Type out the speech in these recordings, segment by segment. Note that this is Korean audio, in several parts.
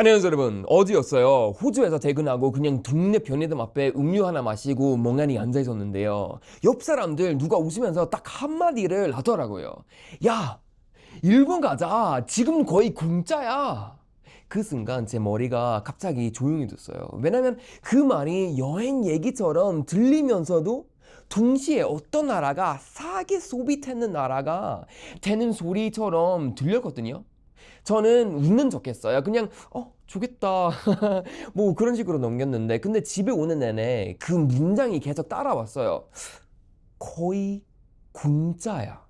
안녕하세요 여러분, 어제였어요. 호주에서 퇴근하고 그냥 동네 편의점 앞에 음료 하나 마시고 멍하니 앉아 있었는데요, 옆 사람들 누가 웃으면서 딱 한마디를 하더라고요. 야, 일본 가자. 지금 거의 공짜야. 그 순간 제 머리가 갑자기 조용해졌어요. 왜냐면 그 말이 여행 얘기처럼 들리면서도 동시에 어떤 나라가 싸게 소비되는 나라가 되는 소리처럼 들렸거든요. 저는 웃는 척했어요. 그냥 좋겠다 뭐 그런 식으로 넘겼는데, 근데 집에 오는 내내 그 문장이 계속 따라왔어요. 거의 공짜야.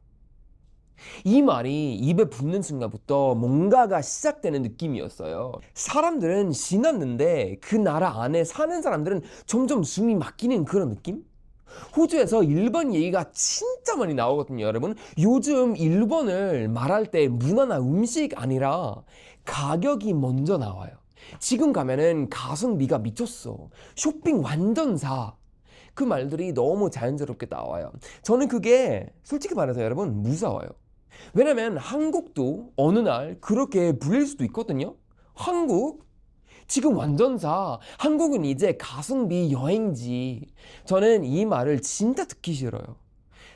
이 말이 입에 붙는 순간부터 뭔가가 시작되는 느낌이었어요. 사람들은 신났는데 그 나라 안에 사는 사람들은 점점 숨이 막히는 그런 느낌? 호주에서 일본 얘기가 진짜 많이 나오거든요, 여러분. 요즘 일본을 말할 때 문화나 음식 아니라 가격이 먼저 나와요. 지금 가면은 가성비가 미쳤어. 쇼핑 완전 사. 그 말들이 너무 자연스럽게 나와요. 저는 그게 솔직히 말해서 여러분 무서워요. 왜냐면 한국도 어느 날 그렇게 불릴 수도 있거든요. 한국? 지금 완전사. 한국은 이제 가성비 여행지. 저는 이 말을 진짜 듣기 싫어요.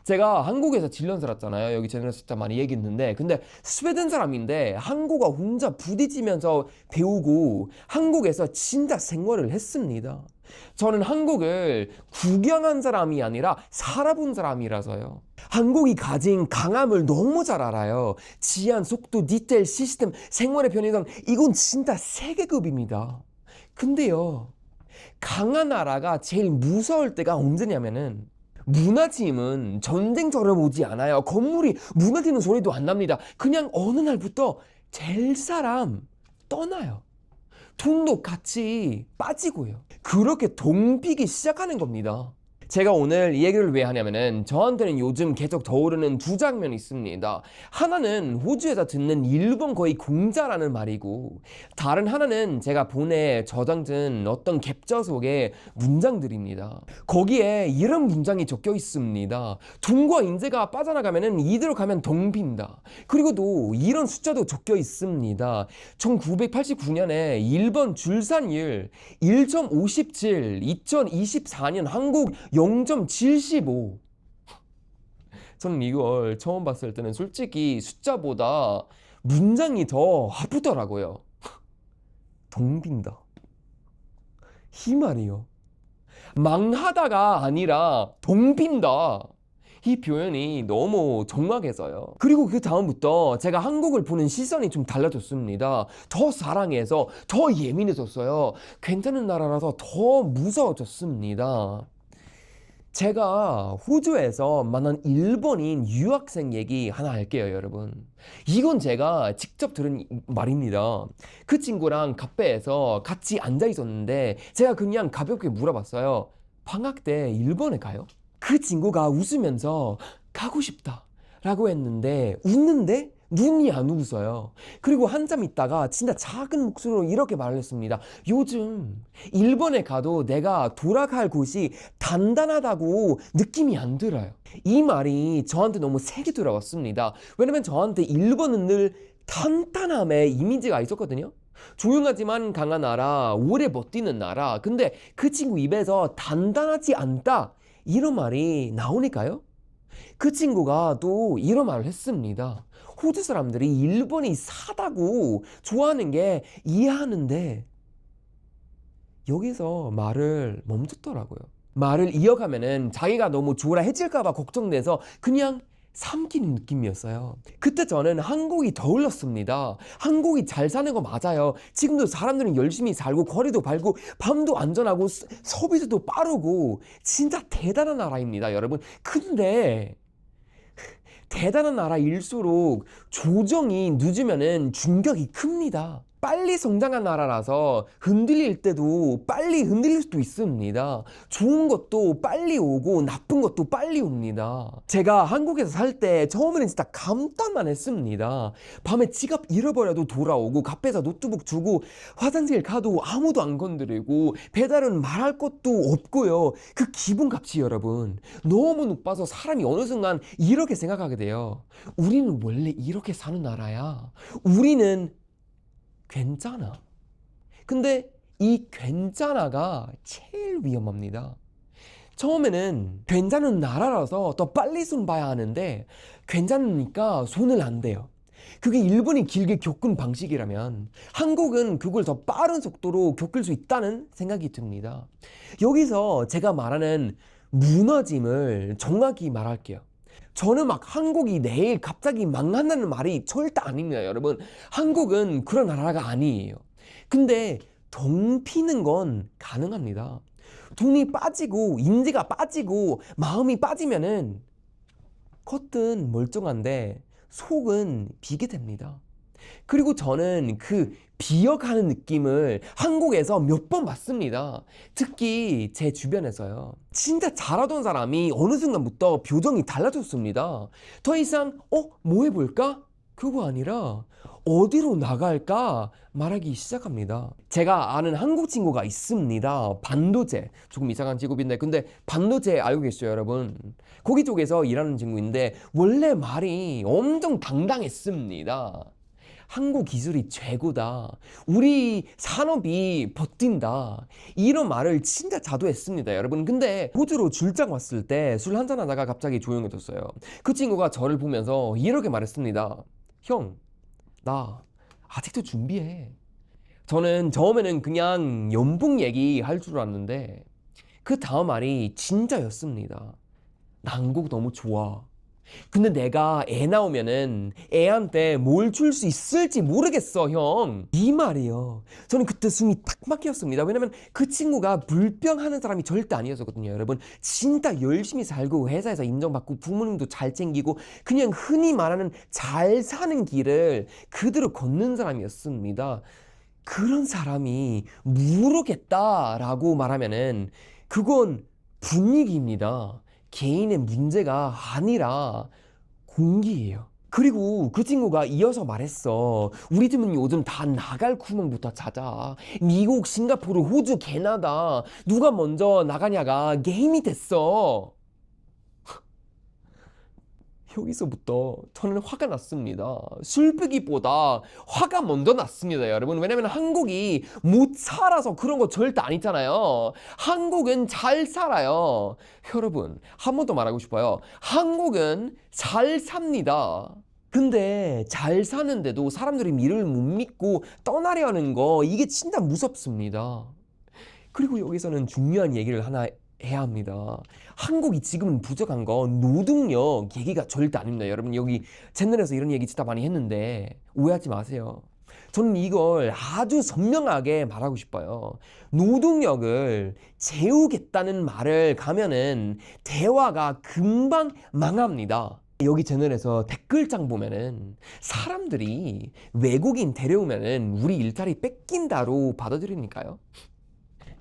제가 한국에서 7년 살았잖아요. 여기 제네럴 숫자 많이 얘기했는데, 근데 스웨덴 사람인데 한국어 혼자 부딪히면서 배우고 한국에서 진짜 생활을 했습니다. 저는 한국을 구경한 사람이 아니라 살아본 사람이라서요. 한국이 가진 강함을 너무 잘 알아요.治安, 속도, 디테일, 시스템, 생활의 편의성, 이건 진짜 세계급입니다. 근데요, 강한 나라가 제일 무서울 때가 언제냐면은, 무너짐은 전쟁처럼 오지 않아요. 건물이 무너지는 소리도 안 납니다. 그냥 어느 날부터 될 사람 떠나요. 돈도 같이 빠지고요. 그렇게 동피기 시작하는 겁니다. 제가 오늘 이 얘기를 왜 하냐면은, 저한테는 요즘 계속 떠오르는 두 장면이 있습니다. 하나는 호주에서 듣는 일본 거의 공짜라는 말이고, 다른 하나는 제가 본에 저장된 어떤 캡처 속의 문장들입니다. 거기에 이런 문장이 적혀 있습니다. 돈과 인재가 빠져나가면은 이대로 가면 덩빈다. 그리고 또 이런 숫자도 적혀 있습니다. 1989년에 일본 출산율 1.57, 2024년 한국 0.75. 저는 이걸 처음 봤을 때는 솔직히 숫자보다 문장이 더 아프더라고요. 덩빈다. 이 말이요. 망하다가 아니라 덩빈다. 이 표현이 너무 정확해서요. 그리고 그 다음부터 제가 한국을 보는 시선이 좀 달라졌습니다. 더 사랑해서, 더 예민해졌어요. 괜찮은 나라라서 더 무서워졌습니다. 제가 호주에서 만난 일본인 유학생 얘기 하나 할게요, 여러분. 이건 제가 직접 들은 말입니다. 그 친구랑 카페에서 같이 앉아 있었는데 제가 그냥 가볍게 물어봤어요. 방학 때 일본에 가요? 그 친구가 웃으면서 가고 싶다 라고 했는데, 웃는데 눈이 안 웃어요. 그리고 한참 있다가 진짜 작은 목소리로 이렇게 말을 했습니다. 요즘 일본에 가도 내가 돌아갈 곳이 단단하다고 느낌이 안 들어요. 이 말이 저한테 너무 세게 들어왔습니다. 왜냐면 저한테 일본은 늘 탄탄함의 이미지가 있었거든요. 조용하지만 강한 나라, 오래 버티는 나라. 근데 그 친구 입에서 단단하지 않다, 이런 말이 나오니까요. 그 친구가 또 이런 말을 했습니다. 호주 사람들이 일본이 사다고 좋아하는 게 이해하는데, 여기서 말을 멈췄더라고요. 말을 이어가면은 자기가 너무 조라해질까봐 걱정돼서 그냥 삼키는 느낌이었어요. 그때 저는 한국이 떠올랐습니다. 한국이 잘 사는 거 맞아요. 지금도 사람들은 열심히 살고 거리도 밟고 밤도 안전하고 서비스도 빠르고 진짜 대단한 나라입니다, 여러분. 근데 대단한 나라일수록 조정이 늦으면은 충격이 큽니다. 빨리 성장한 나라라서 흔들릴 때도 빨리 흔들릴 수도 있습니다. 좋은 것도 빨리 오고 나쁜 것도 빨리 옵니다. 제가 한국에서 살 때 처음에는 진짜 감탄만 했습니다. 밤에 지갑 잃어버려도 돌아오고, 카페에서 노트북 주고, 화장실 가도 아무도 안 건드리고, 배달은 말할 것도 없고요. 그 기분값이 여러분 너무 높아서 사람이 어느 순간 이렇게 생각하게 돼요. 우리는 원래 이렇게 사는 나라야. 우리는 괜찮아. 근데 이 괜찮아가 제일 위험합니다. 처음에는 괜찮은 나라라서 더 빨리 손 봐야 하는데 괜찮으니까 손을 안 대요. 그게 일본이 길게 겪은 방식이라면 한국은 그걸 더 빠른 속도로 겪을 수 있다는 생각이 듭니다. 여기서 제가 말하는 무너짐을 정확히 말할게요. 저는 막 한국이 내일 갑자기 망한다는 말이 절대 아닙니다, 여러분. 한국은 그런 나라가 아니에요. 근데 돈 피는 건 가능합니다. 돈이 빠지고 인지가 빠지고 마음이 빠지면은 겉은 멀쩡한데 속은 비게 됩니다. 그리고 저는 그 비어가는 느낌을 한국에서 몇 번 봤습니다. 특히 제 주변에서요. 진짜 잘하던 사람이 어느 순간부터 표정이 달라졌습니다. 더 이상 뭐 해볼까? 그거 아니라 어디로 나갈까 말하기 시작합니다. 제가 아는 한국 친구가 있습니다. 반도체. 조금 이상한 직업인데 근데 반도체 알고 계시죠, 여러분? 거기 쪽에서 일하는 친구인데 원래 말이 엄청 당당했습니다. 한국 기술이 최고다. 우리 산업이 버틴다. 이런 말을 진짜 자주 했습니다, 여러분. 근데 호주로 출장 왔을 때 술 한잔 하다가 갑자기 조용해졌어요. 그 친구가 저를 보면서 이렇게 말했습니다. 형, 나 아직도 준비해. 저는 처음에는 그냥 연봉 얘기할 줄 알았는데 그 다음 말이 진짜였습니다. 나 한국 너무 좋아. 근데 내가 애 나오면은 애한테 뭘 줄 수 있을지 모르겠어, 형. 이 말이요. 저는 그때 숨이 딱 막혔습니다. 왜냐면 그 친구가 불평하는 사람이 절대 아니었거든요, 여러분. 진짜 열심히 살고 회사에서 인정받고 부모님도 잘 챙기고 그냥 흔히 말하는 잘 사는 길을 그대로 걷는 사람이었습니다. 그런 사람이 모르겠다라고 말하면은 그건 분위기입니다. 개인의 문제가 아니라 공기예요. 그리고 그 친구가 이어서 말했어. 우리 팀은 요즘 다 나갈 구멍부터 찾아. 미국, 싱가포르, 호주, 캐나다 누가 먼저 나가냐가 게임이 됐어. 여기서부터 저는 화가 났습니다. 슬프기보다 화가 먼저 났습니다, 여러분. 왜냐면 한국이 못 살아서 그런 거 절대 아니잖아요. 한국은 잘 살아요. 여러분, 한 번 더 말하고 싶어요. 한국은 잘 삽니다. 근데 잘 사는데도 사람들이 미를 못 믿고 떠나려는 거 이게 진짜 무섭습니다. 그리고 여기서는 중요한 얘기를 하나 해야 합니다. 한국이 지금은 부족한 건 노동력 얘기가 절대 아닙니다. 여러분 여기 채널에서 이런 얘기 진짜 많이 했는데 오해하지 마세요. 저는 이걸 아주 선명하게 말하고 싶어요. 노동력을 재우겠다는 말을 가면은 대화가 금방 망합니다. 여기 채널에서 댓글창 보면은 사람들이 외국인 데려오면은 우리 일자리 뺏긴다로 받아들이니까요.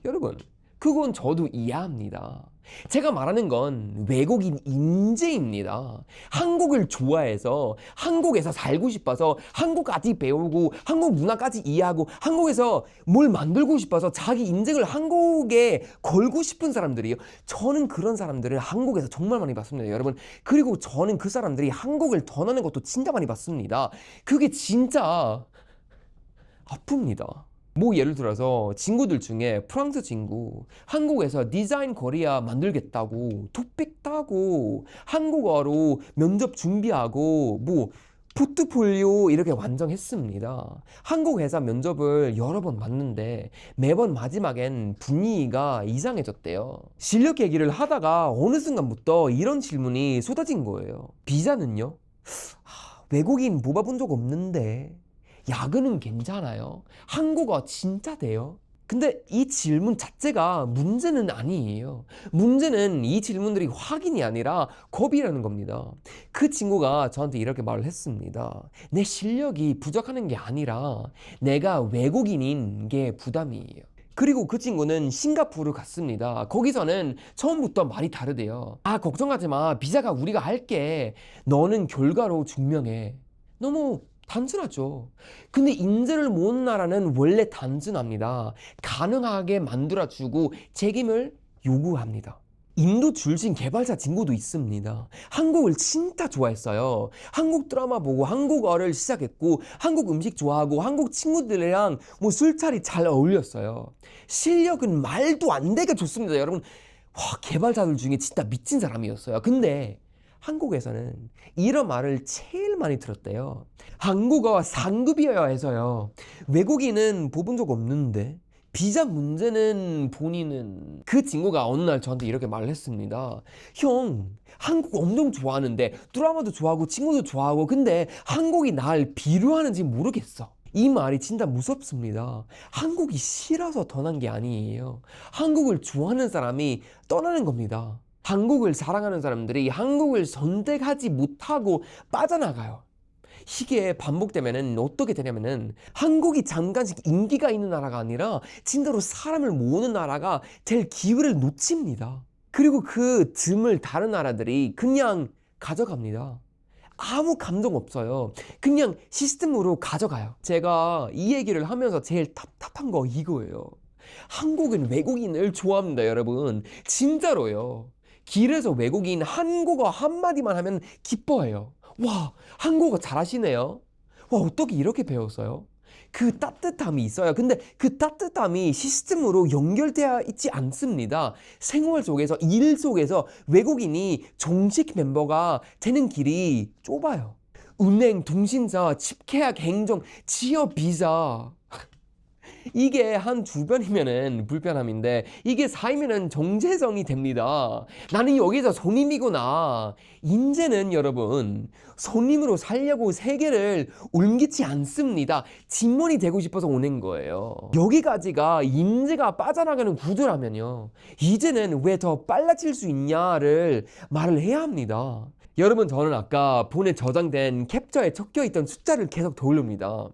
여러분 그건 저도 이해합니다. 제가 말하는 건 외국인 인재입니다. 한국을 좋아해서 한국에서 살고 싶어서 한국까지 배우고 한국 문화까지 이해하고 한국에서 뭘 만들고 싶어서 자기 인생을 한국에 걸고 싶은 사람들이에요. 저는 그런 사람들을 한국에서 정말 많이 봤습니다, 여러분. 그리고 저는 그 사람들이 한국을 떠나는 것도 진짜 많이 봤습니다. 그게 진짜 아픕니다. 뭐 예를 들어서 친구들 중에 프랑스 친구 한국에서 디자인 코리아 만들겠다고 토픽 따고 한국어로 면접 준비하고 뭐 포트폴리오 이렇게 완성했습니다. 한국 회사 면접을 여러 번 봤는데 매번 마지막엔 분위기가 이상해졌대요. 실력 얘기를 하다가 어느 순간부터 이런 질문이 쏟아진 거예요. 비자는요? 외국인 뽑아본 적 없는데 야근은 괜찮아요? 한국어 진짜 돼요? 근데 이 질문 자체가 문제는 아니에요. 문제는 이 질문들이 확인이 아니라 겁이라는 겁니다. 그 친구가 저한테 이렇게 말을 했습니다. 내 실력이 부족하는 게 아니라 내가 외국인인 게 부담이에요. 그리고 그 친구는 싱가포르 갔습니다. 거기서는 처음부터 말이 다르대요. 걱정하지 마. 비자가 우리가 할게. 너는 결과로 증명해. 너무 단순하죠. 근데 인재를 모은 나라는 원래 단순합니다. 가능하게 만들어주고 책임을 요구합니다. 인도 출신 개발자 친구도 있습니다. 한국을 진짜 좋아했어요. 한국 드라마 보고 한국어를 시작했고 한국 음식 좋아하고 한국 친구들이랑 뭐 술자리 잘 어울렸어요. 실력은 말도 안 되게 좋습니다. 여러분, 와, 개발자들 중에 진짜 미친 사람이었어요. 근데 한국에서는 이런 말을 제일 많이 들었대요. 한국어 상급이어야 해서요. 외국인은 뽑은 적 없는데 비자 문제는 본인은. 그 친구가 어느 날 저한테 이렇게 말을 했습니다. 형, 한국 엄청 좋아하는데 드라마도 좋아하고 친구도 좋아하고 근데 한국이 날 비료하는지 모르겠어. 이 말이 진짜 무섭습니다. 한국이 싫어서 떠난 게 아니에요. 한국을 좋아하는 사람이 떠나는 겁니다. 한국을 사랑하는 사람들이 한국을 선택하지 못하고 빠져나가요. 이게 반복되면은 어떻게 되냐면은 한국이 잠깐씩 인기가 있는 나라가 아니라 진짜로 사람을 모으는 나라가 될 기회를 놓칩니다. 그리고 그 틈을 다른 나라들이 그냥 가져갑니다. 아무 감동 없어요. 그냥 시스템으로 가져가요. 제가 이 얘기를 하면서 제일 답답한 거 이거예요. 한국은 외국인을 좋아합니다, 여러분. 진짜로요. 길에서 외국인 한국어 한마디만 하면 기뻐해요. 와, 한국어 잘하시네요. 와, 어떻게 이렇게 배웠어요? 그 따뜻함이 있어요. 근데 그 따뜻함이 시스템으로 연결되어 있지 않습니다. 생활 속에서, 일 속에서 외국인이 정식 멤버가 되는 길이 좁아요. 은행, 통신사, 집 계약, 행정, 취업 비자. 이게 한 두 번이면은 불편함인데 이게 쌓이면은 정체성이 됩니다. 나는 여기서 손님이구나. 이제는 여러분 손님으로 살려고 세계를 옮기지 않습니다. 직원이 되고 싶어서 오는 거예요. 여기까지가 인재가 빠져나가는 구조라면요. 이제는 왜 더 빨라질 수 있냐를 말을 해야 합니다. 여러분, 저는 아까 폰에 저장된 캡처에 적혀 있던 숫자를 계속 떠올립니다.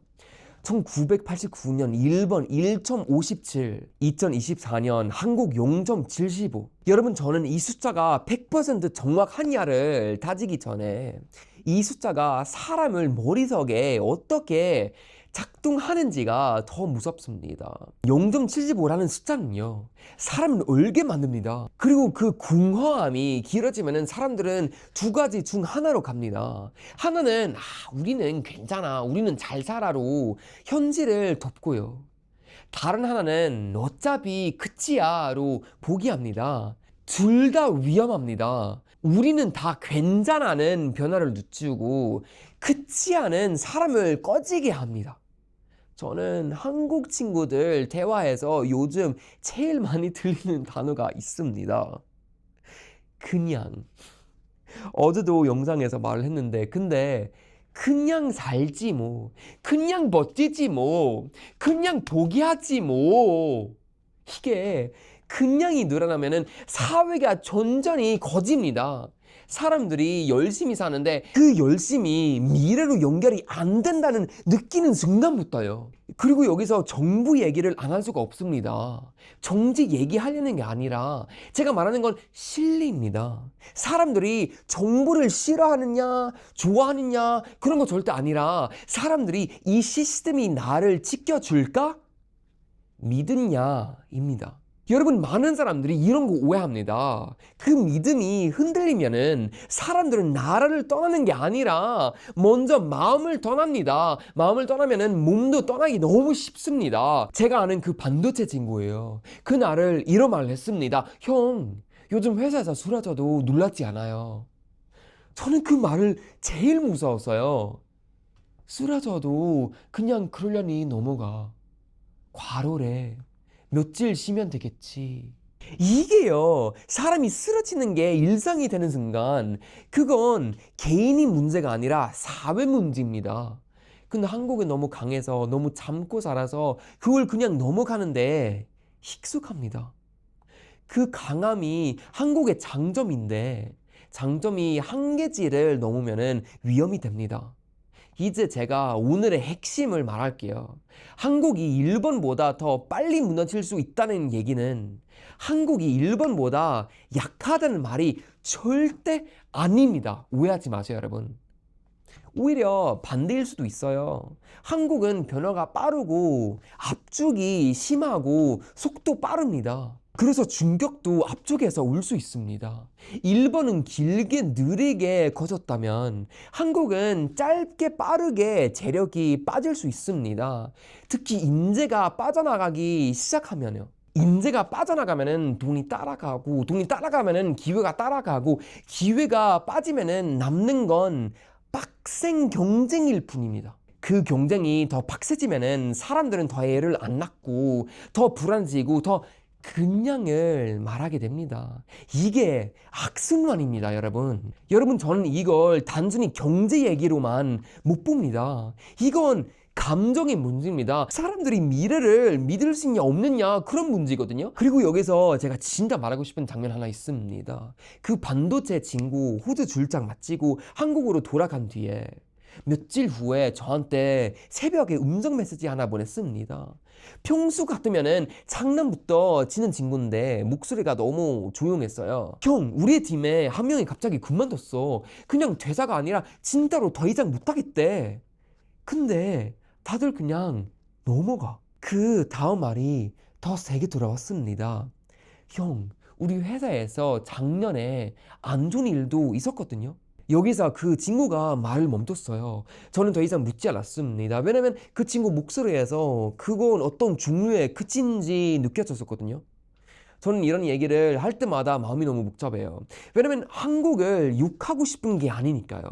1989년 일본 1.57, 2024년 한국 0.75. 여러분, 저는 이 숫자가 100% 정확하냐를 따지기 전에 이 숫자가 사람을 머릿속에 어떻게 작동하는지가 더 무섭습니다. 0.75라는 숫자는요, 사람을 울게 만듭니다. 그리고 그 궁허함이 길어지면 사람들은 두 가지 중 하나로 갑니다. 하나는 우리는 괜찮아, 우리는 잘 살아로 현실을 덮고요. 다른 하나는 어차피 끝이야로 포기합니다. 둘 다 위험합니다. 우리는 다 괜찮아는 변화를 늦추고 끝이야는 사람을 꺼지게 합니다. 저는 한국 친구들 대화에서 요즘 제일 많이 들리는 단어가 있습니다. 그냥. 어제도 영상에서 말을 했는데 근데 그냥 살지 뭐, 그냥 버티지 뭐, 그냥 포기하지 뭐. 이게 그냥이 늘어나면은 사회가 점점이 거집니다. 사람들이 열심히 사는데 그 열심이 미래로 연결이 안 된다는 느끼는 순간부터요. 그리고 여기서 정부 얘기를 안 할 수가 없습니다. 정직 얘기하려는 게 아니라 제가 말하는 건 실리입니다. 사람들이 정부를 싫어하느냐 좋아하느냐 그런 거 절대 아니라 사람들이 이 시스템이 나를 지켜줄까 믿느냐입니다. 여러분, 많은 사람들이 이런 거 오해합니다. 그 믿음이 흔들리면은 사람들은 나라를 떠나는 게 아니라 먼저 마음을 떠납니다. 마음을 떠나면은 몸도 떠나기 너무 쉽습니다. 제가 아는 그 반도체 친구예요. 그날을 이런 말을 했습니다. 형, 요즘 회사에서 쓰러져도 놀랍지 않아요. 저는 그 말을 제일 무서웠어요. 쓰러져도 그냥 그러려니 넘어가. 과로래. 며칠 쉬면 되겠지. 이게요, 사람이 쓰러지는 게 일상이 되는 순간 그건 개인이 문제가 아니라 사회 문제입니다. 근데 한국은 너무 강해서 너무 참고 살아서 그걸 그냥 넘어가는데 익숙합니다. 그 강함이 한국의 장점인데 장점이 한계치를 넘으면 위험이 됩니다. 이제 제가 오늘의 핵심을 말할게요. 한국이 일본보다 더 빨리 무너질 수 있다는 얘기는 한국이 일본보다 약하다는 말이 절대 아닙니다. 오해하지 마세요, 여러분. 오히려 반대일 수도 있어요. 한국은 변화가 빠르고 압축이 심하고 속도 빠릅니다. 그래서 충격도 앞쪽에서 올 수 있습니다. 일본은 길게 느리게 커졌다면 한국은 짧게 빠르게 재력이 빠질 수 있습니다. 특히 인재가 빠져나가기 시작하면요. 인재가 빠져나가면은 돈이 따라가고, 돈이 따라가면은 기회가 따라가고, 기회가 빠지면은 남는 건 빡센 경쟁일 뿐입니다. 그 경쟁이 더 빡세지면은 사람들은 더 애를 안 낳고 더 불안해지고 더 그냥을 말하게 됩니다. 이게 악순환입니다, 여러분. 여러분, 저는 이걸 단순히 경제 얘기로만 못 봅니다. 이건 감정의 문제입니다. 사람들이 미래를 믿을 수 있냐 없느냐 그런 문제거든요. 그리고 여기서 제가 진짜 말하고 싶은 장면 하나 있습니다. 그 반도체 친구 호주 출장 마치고 한국으로 돌아간 뒤에 며칠 후에 저한테 새벽에 음성 메시지 하나 보냈습니다. 평소 같으면은 장난부터 치는 친구인데 목소리가 너무 조용했어요. 형, 우리 팀에 한 명이 갑자기 그만뒀어. 그냥 퇴사가 아니라 진짜로 더 이상 못하겠대. 근데 다들 그냥 넘어가. 그 다음 말이 더 세게 돌아왔습니다. 형, 우리 회사에서 작년에 안 좋은 일도 있었거든요. 여기서 그 친구가 말을 멈췄어요. 저는 더 이상 묻지 않았습니다. 왜냐면 그 친구 목소리에서 그건 어떤 종류의 끝인지 느껴졌었거든요. 저는 이런 얘기를 할 때마다 마음이 너무 복잡해요. 왜냐면 한국을 욕하고 싶은 게 아니니까요.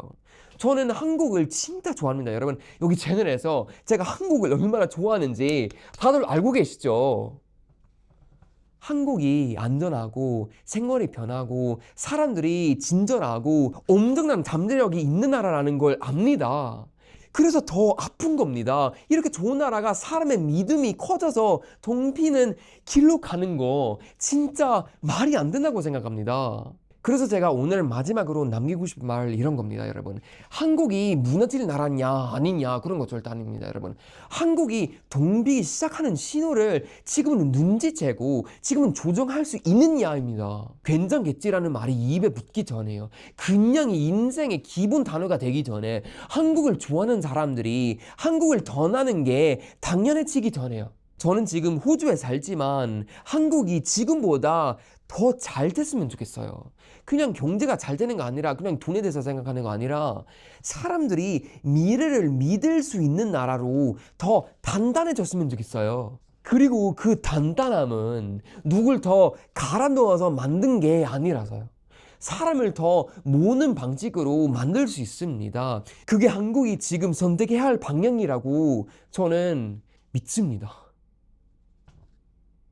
저는 한국을 진짜 좋아합니다. 여러분, 여기 채널에서 제가 한국을 얼마나 좋아하는지 다들 알고 계시죠? 한국이 안전하고 생활이 편하고 사람들이 친절하고 엄청난 잠재력이 있는 나라라는 걸 압니다. 그래서 더 아픈 겁니다. 이렇게 좋은 나라가 사람의 믿음이 커져서 덩피는 길로 가는 거 진짜 말이 안 된다고 생각합니다. 그래서 제가 오늘 마지막으로 남기고 싶은 말 이런 겁니다, 여러분. 한국이 무너질 나라냐 아니냐 그런 거 절대 아닙니다, 여러분. 한국이 덤비기 시작하는 신호를 지금은 눈치채고 지금은 조정할 수 있느냐입니다. 된장게찌라는 말이 입에 붙기 전에요. 그냥 인생의 기본 단어가 되기 전에 한국을 좋아하는 사람들이 한국을 떠나는 게 당연해지기 전에요. 저는 지금 호주에 살지만 한국이 지금보다 더 잘 됐으면 좋겠어요. 그냥 경제가 잘 되는 거 아니라 그냥 돈에 대해서 생각하는 거 아니라 사람들이 미래를 믿을 수 있는 나라로 더 단단해졌으면 좋겠어요. 그리고 그 단단함은 누굴 더 갈아 넣어서 만든 게 아니라서요. 사람을 더 모으는 방식으로 만들 수 있습니다. 그게 한국이 지금 선택해야 할 방향이라고 저는 믿습니다.